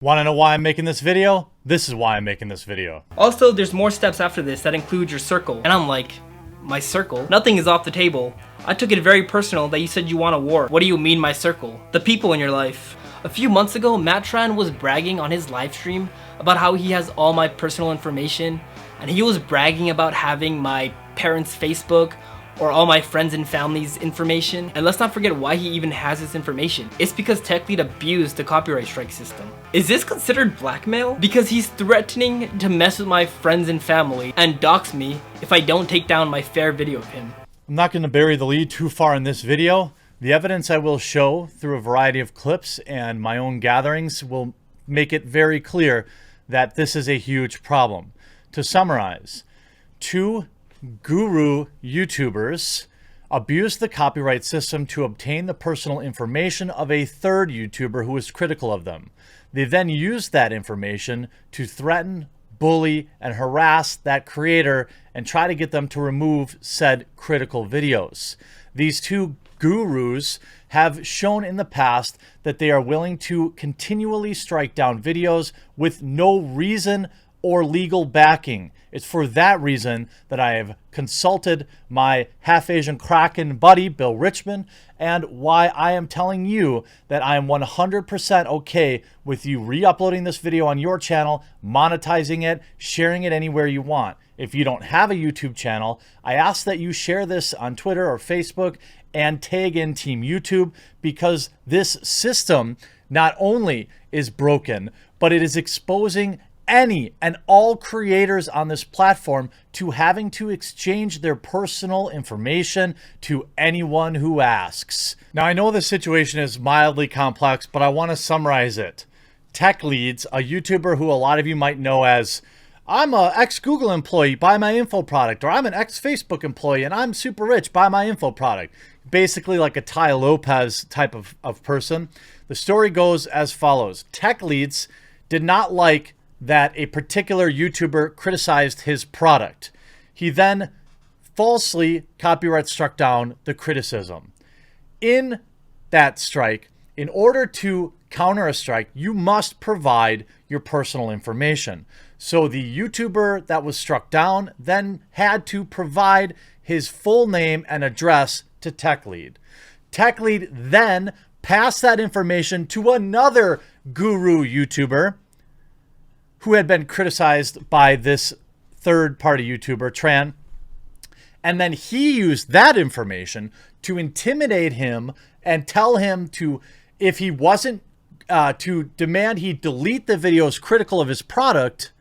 Want to know why I'm making this video? This is why I'm making this video. Also, there's more steps after this that include your circle. And I'm like, my circle? Nothing is off the table. I took it very personal that you said you want a war. What do you mean my circle? The people in your life. A few months ago, Tran was bragging on his live stream about how he has all my personal information, and he was bragging about having my parents' Facebook or all my friends and family's information. And let's not forget why he even has this information. It's because Techlead abused the copyright strike system. Is this considered blackmail? Because he's threatening to mess with my friends and family and dox me if I don't take down my fair video of him. I'm not going to bury the lead too far in this video. The evidence I will show through a variety of clips and my own gatherings will make it very clear that this is a huge problem. To summarize, two guru YouTubers abused the copyright system to obtain the personal information of a third YouTuber who was critical of them. They then used that information to threaten, bully, and harass that creator and try to get them to remove said critical videos. These two gurus have shown in the past that they are willing to continually strike down videos with no reason or legal backing. It's for that reason that I have consulted my half-Asian Kraken buddy, Bill Richmond, and why I am telling you that I am 100% okay with you re-uploading this video on your channel, monetizing it, sharing it anywhere you want. If you don't have a YouTube channel, I ask that you share this on Twitter or Facebook and tag in Team YouTube, because this system not only is broken, but it is exposing any and all creators on this platform to having to exchange their personal information to anyone who asks. Now, I know the situation is mildly complex, but I want to summarize it. Techlead, a YouTuber who a lot of you might know as, I'm an ex-Google employee, buy my info product, or I'm an ex-Facebook employee and I'm super rich, buy my info product. Basically like a Ty Lopez type of person. The story goes as follows. Techlead did not like that a particular YouTuber criticized his product. He then falsely copyright struck down the criticism. In that strike, in order to counter a strike, you must provide your personal information. So the YouTuber that was struck down then had to provide his full name and address to Techlead. Techlead then passed that information to another guru YouTuber who had been criticized by this third-party YouTuber, Tran. And then he used that information to intimidate him and tell him to, if he wasn't, to demand he delete the videos critical of his product,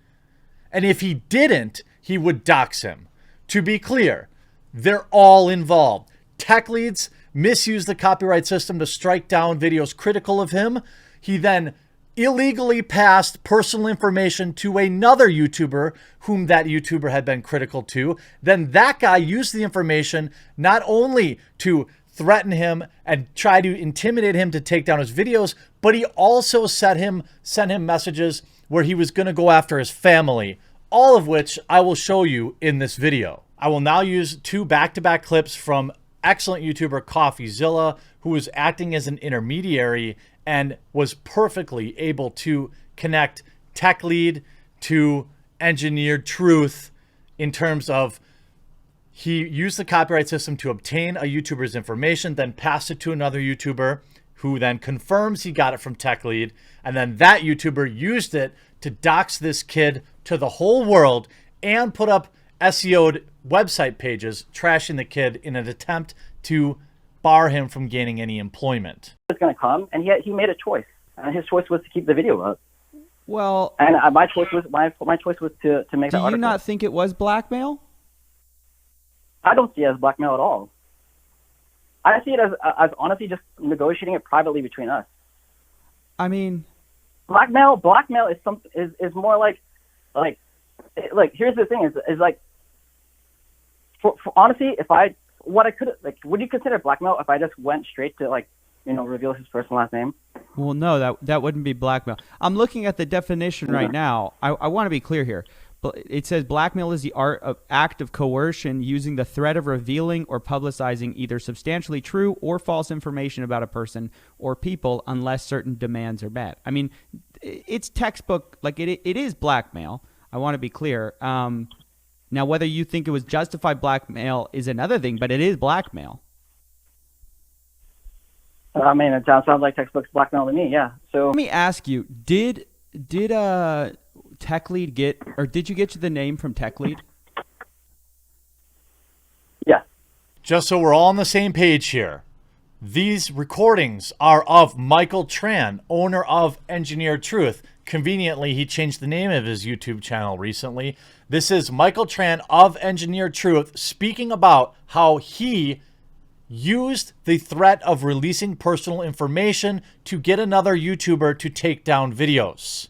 and if he didn't, he would dox him. To be clear, they're all involved. Techlead misused the copyright system to strike down videos critical of him. He then illegally passed personal information to another YouTuber whom that YouTuber had been critical to. Then that guy used the information not only to threaten him and try to intimidate him to take down his videos, but he also sent him messages where he was going to go after his family, all of which I will show you in this video. I will now use two back-to-back clips from excellent YouTuber CoffeyZilla, who was acting as an intermediary and was perfectly able to connect Techlead to engineered truth in terms of he used the copyright system to obtain a YouTuber's information, then passed it to another YouTuber who then confirms he got it from Techlead, and then that YouTuber used it to dox this kid to the whole world and put up SEO'd website pages trashing the kid in an attempt to bar him from gaining any employment. Was going to come, and he made a choice, and his choice was to keep the video up. Well, and my choice was to make that article. Do you not think it was blackmail? I don't see it as blackmail at all. I see it as honestly just negotiating it privately between us. I mean, blackmail is more like here's the thing is like for honestly, would you consider blackmail if I just went straight to reveal his first and last name? Well, no, that wouldn't be blackmail. I'm looking at the definition right now. I want to be clear here. It says blackmail is the act of coercion using the threat of revealing or publicizing either substantially true or false information about a person or people unless certain demands are met. I mean, it's textbook. Like it is blackmail. I want to be clear. Now, whether you think it was justified blackmail is another thing, but it is blackmail. I mean, it sounds like textbook blackmail to me. Yeah. So let me ask you: Did Techlead get, or did you get the name from Techlead? yeah. Just so we're all on the same page here, these recordings are of Michael Tran, owner of Engineered Truth. Conveniently, he changed the name of his YouTube channel recently. This is Michael Tran of Engineered Truth speaking about how he used the threat of releasing personal information to get another YouTuber to take down videos.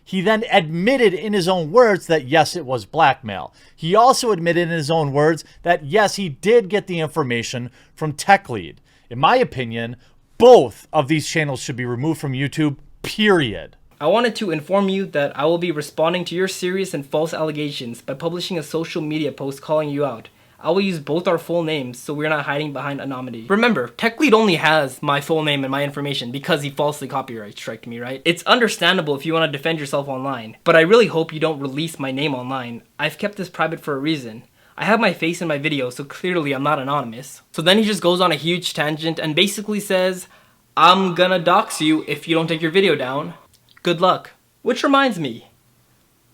He then admitted in his own words that yes, it was blackmail. He also admitted in his own words that yes, he did get the information from Techlead. In my opinion, both of these channels should be removed from YouTube, period. I wanted to inform you that I will be responding to your serious and false allegations by publishing a social media post calling you out. I will use both our full names so we're not hiding behind anonymity. Remember, Techlead only has my full name and my information because he falsely copyright striked me, right? It's understandable if you want to defend yourself online, but I really hope you don't release my name online. I've kept this private for a reason. I have my face in my video, so clearly I'm not anonymous. So then he just goes on a huge tangent and basically says, I'm gonna dox you if you don't take your video down. Good luck. Which reminds me,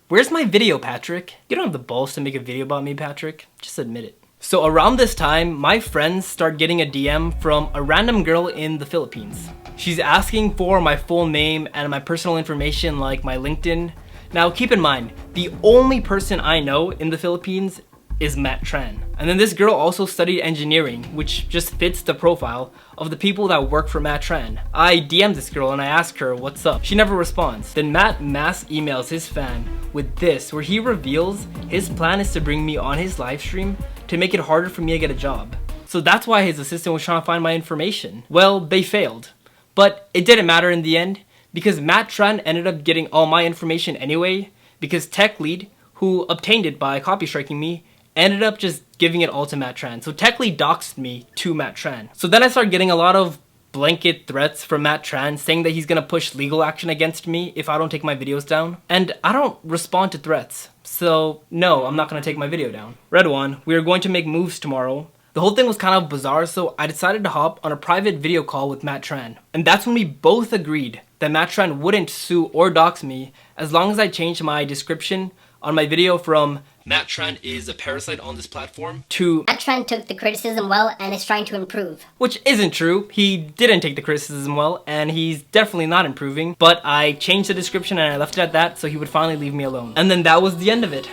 where's my video, Patrick? You don't have the balls to make a video about me, Patrick. Just admit it. So around this time, my friends start getting a DM from a random girl in the Philippines. She's asking for my full name and my personal information like my LinkedIn. Now keep in mind, the only person I know in the Philippines is Matt Tran. And then this girl also studied engineering, which just fits the profile of the people that work for Matt Tran. I DM'd this girl and I asked her what's up. She never responds. Then Matt mass emails his fan with this, where he reveals his plan is to bring me on his live stream to make it harder for me to get a job. So that's why his assistant was trying to find my information. Well, they failed. But it didn't matter in the end, because Matt Tran ended up getting all my information anyway, because Techlead, who obtained it by copy striking me, ended up just giving it all to Matt Tran. So Techlead doxed me to Matt Tran. So then I started getting a lot of blanket threats from Matt Tran saying that he's gonna push legal action against me if I don't take my videos down. And I don't respond to threats. So no, I'm not gonna take my video down. Red One, we are going to make moves tomorrow. The whole thing was kind of bizarre, so I decided to hop on a private video call with Matt Tran. And that's when we both agreed that Matt Tran wouldn't sue or dox me as long as I changed my description on my video from Matt Tran is a parasite on this platform to Matt Tran took the criticism well and is trying to improve. Which isn't true. He didn't take the criticism well and he's definitely not improving. But I changed the description and I left it at that so he would finally leave me alone. And then that was the end of it.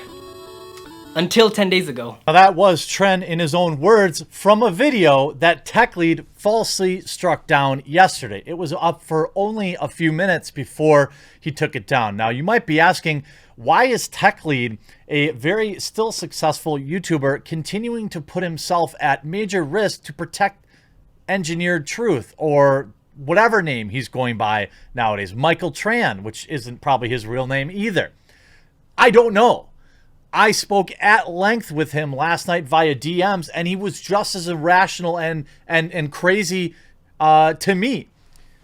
Until 10 days ago. Now that was Tran in his own words from a video that Techlead falsely struck down yesterday. It was up for only a few minutes before he took it down. Now you might be asking, why is Techlead, a very still successful YouTuber, continuing to put himself at major risk to protect Engineered Truth, or whatever name he's going by nowadays, Michael Tran, which isn't probably his real name either? I don't know. I spoke at length with him last night via DMs, and he was just as irrational and crazy to me,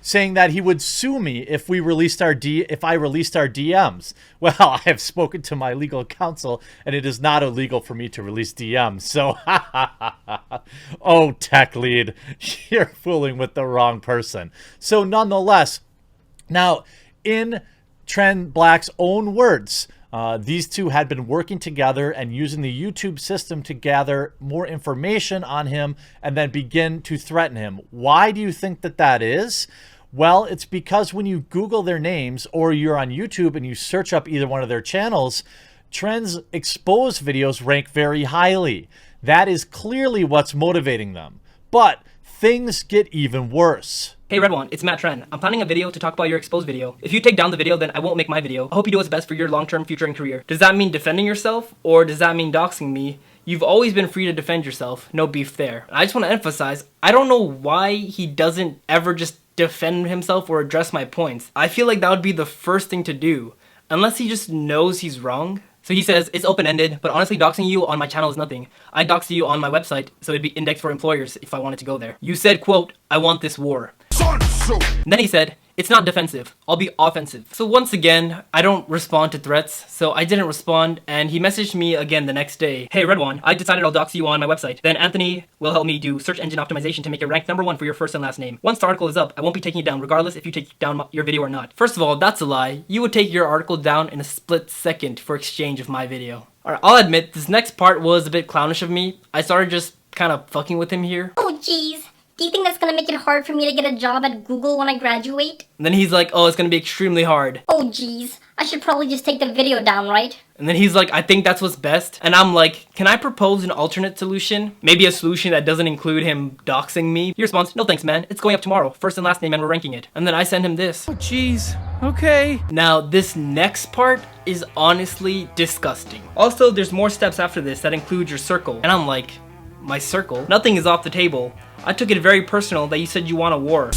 saying that he would sue me if I released our DMs. Well, I have spoken to my legal counsel, and it is not illegal for me to release DMs. So, oh, Techlead, you're fooling with the wrong person. So, nonetheless, now in Tran Black's own words, these two had been working together and using the YouTube system to gather more information on him and then begin to threaten him. Why do you think that that is? Well, it's because when you Google their names or you're on YouTube and you search up either one of their channels, Tran's exposed videos rank very highly. That is clearly what's motivating them. But things get even worse. Hey Red One, it's Matt Tran. I'm planning a video to talk about your exposed video. If you take down the video, then I won't make my video. I hope you do what's best for your long-term future and career. Does that mean defending yourself, or does that mean doxing me? You've always been free to defend yourself. No beef there. I just want to emphasize, I don't know why he doesn't ever just defend himself or address my points. I feel like that would be the first thing to do, unless he just knows he's wrong. So he says, it's open-ended, but honestly doxing you on my channel is nothing. I doxed you on my website, so it'd be indexed for employers if I wanted to go there. You said, quote, I want this war. And then he said, It's not defensive. I'll be offensive. So once again, I don't respond to threats, so I didn't respond, and he messaged me again the next day. Hey, Red One, I decided I'll dox you on my website. Then Anthony will help me do search engine optimization to make it rank #1 for your first and last name. Once the article is up, I won't be taking it down regardless if you take down your video or not. First of all, that's a lie. You would take your article down in a split second for exchange of my video. Alright, I'll admit, this next part was a bit clownish of me. I started just kind of fucking with him here. Oh jeez. Do you think that's gonna make it hard for me to get a job at Google when I graduate? And then he's like, oh, it's gonna be extremely hard. Oh jeez. I should probably just take the video down, right? And then he's like, I think that's what's best. And I'm like, can I propose an alternate solution? Maybe a solution that doesn't include him doxing me? He responds, no thanks, man. It's going up tomorrow. First and last name, and we're ranking it. And then I send him this. Oh, jeez. Okay. Now, this next part is honestly disgusting. Also, there's more steps after this that include your circle. And I'm like, my circle? Nothing is off the table. I took it very personal that you said you want a war.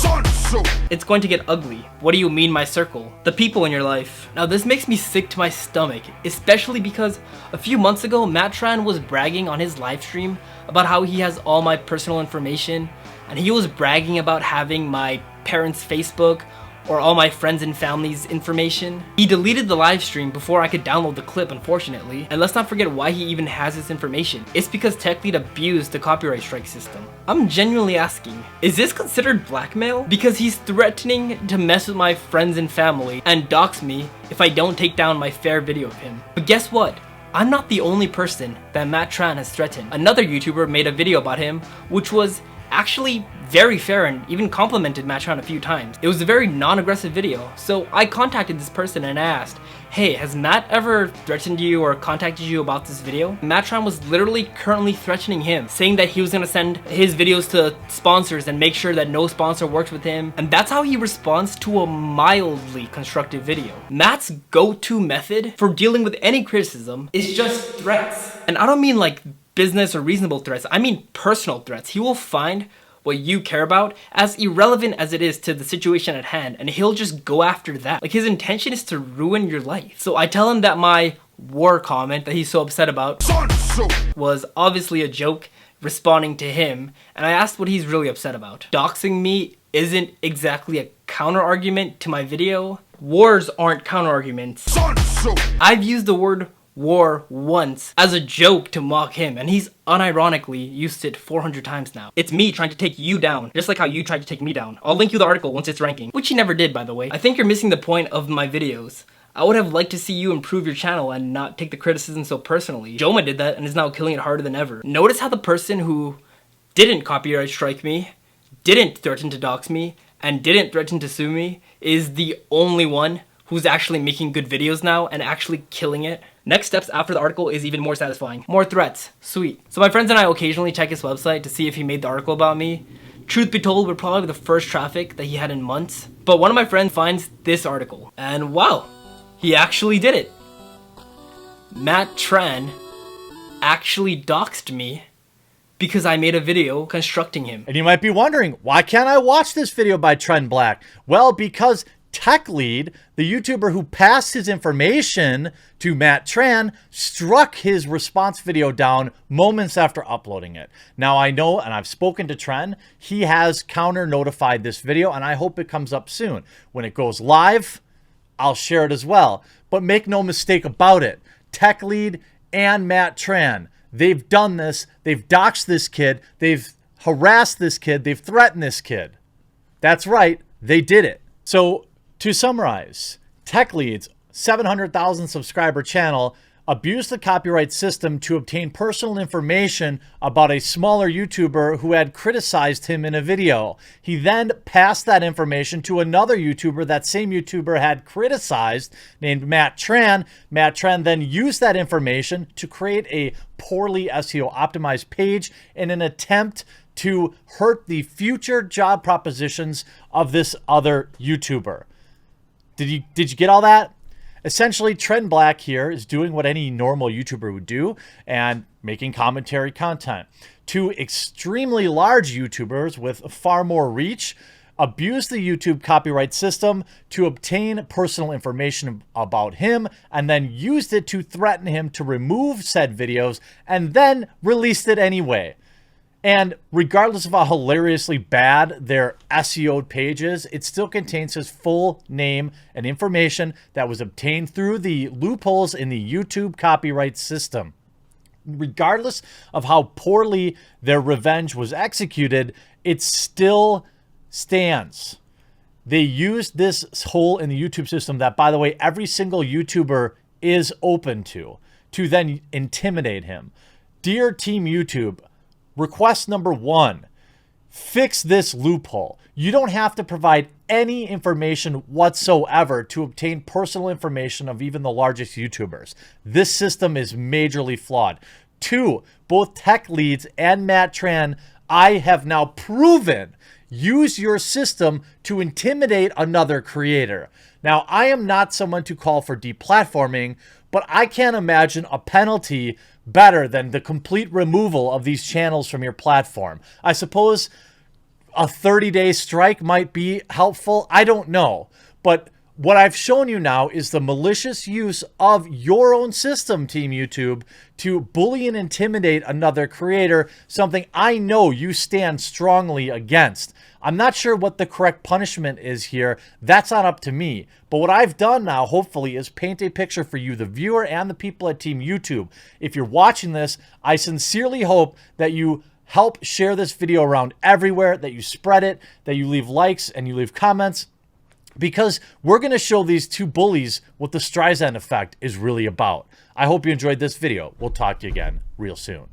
It's going to get ugly. What do you mean my circle? The people in your life. Now this makes me sick to my stomach, especially because a few months ago, Matt Tran was bragging on his live stream about how he has all my personal information, and he was bragging about having my parents' Facebook or all my friends and family's information. He deleted the live stream before I could download the clip, unfortunately. And let's not forget why he even has this information. It's because Techlead abused the copyright strike system. I'm genuinely asking, is this considered blackmail? Because he's threatening to mess with my friends and family and dox me if I don't take down my fair video of him. But guess what? I'm not the only person that Matt Tran has threatened. Another YouTuber made a video about him, which was actually very fair and even complimented Matt Tran a few times. It was a very non-aggressive video, so I contacted this person and asked, hey, has Matt ever threatened you or contacted you about this video? Matt Tran was literally currently threatening him, saying that he was gonna send his videos to sponsors and make sure that no sponsor worked with him, and that's how he responds to a mildly constructive video. Matt's go-to method for dealing with any criticism is just threats. And I don't mean like business or reasonable threats, I mean personal threats. He will find what you care about as irrelevant as it is to the situation at hand, and he'll just go after that. Like, his intention is to ruin your life. So I tell him that my war comment that he's so upset about was obviously a joke, responding to him, and I asked what he's really upset about. Doxing me isn't exactly a counter argument to my video. Wars aren't counter arguments. I've used the word war once as a joke to mock him, and he's unironically used it 400 times now. It's me trying to take you down, just like how you tried to take me down. I'll link you the article once it's ranking, which he never did, by the way. I think you're missing the point of my videos. I would have liked to see you improve your channel and not take the criticism so personally. Joma did that and is now killing it harder than ever. Notice how the person who didn't copyright strike me, didn't threaten to dox me, and didn't threaten to sue me is the only one who's actually making good videos now and actually killing it. Next steps after the article is even more satisfying. More threats. Sweet. So my friends and I occasionally check his website to see if he made the article about me. Truth be told, we're probably the first traffic that he had in months. But one of my friends finds this article, and wow, he actually did it. Matt Tran actually doxed me because I made a video constructing him. And you might be wondering, why can't I watch this video by Tran Black? Well, because Techlead, the YouTuber who passed his information to Matt Tran, struck his response video down moments after uploading it. Now I know, and I've spoken to Tran, he has counter notified this video, and I hope it comes up soon. When it goes live, I'll share it as well. But make no mistake about it, Techlead and Matt Tran, they've done this, they've doxed this kid, they've harassed this kid, they've threatened this kid. That's right, they did it. So, to summarize, Techlead's 700,000 subscriber channel abused the copyright system to obtain personal information about a smaller YouTuber who had criticized him in a video. He then passed that information to another YouTuber that same YouTuber had criticized, named Matt Tran. Matt Tran then used that information to create a poorly SEO optimized page in an attempt to hurt the future job propositions of this other YouTuber. Did you get all that? Essentially, Tran Black here is doing what any normal YouTuber would do and making commentary content. Two extremely large YouTubers with far more reach abused the YouTube copyright system to obtain personal information about him and then used it to threaten him to remove said videos and then released it anyway. And regardless of how hilariously bad their SEO page is, it still contains his full name and information that was obtained through the loopholes in the YouTube copyright system. Regardless of how poorly their revenge was executed, it still stands. They used this hole in the YouTube system that, by the way, every single YouTuber is open to then intimidate him. Dear Team YouTube, request number 1, fix this loophole. You don't have to provide any information whatsoever to obtain personal information of even the largest YouTubers. This system is majorly flawed. 2, both Techleads and Matt Tran, I have now proven, use your system to intimidate another creator. Now, I am not someone to call for deplatforming, but I can't imagine a penalty better than the complete removal of these channels from your platform. I suppose a 30-day strike might be helpful. I don't know. But what I've shown you now is the malicious use of your own system, Team YouTube, to bully and intimidate another creator, something I know you stand strongly against. I'm not sure what the correct punishment is here. That's not up to me. But what I've done now, hopefully, is paint a picture for you, the viewer and the people at Team YouTube. If you're watching this, I sincerely hope that you help share this video around everywhere, that you spread it, that you leave likes and you leave comments, because we're going to show these two bullies what the Streisand effect is really about. I hope you enjoyed this video. We'll talk to you again real soon.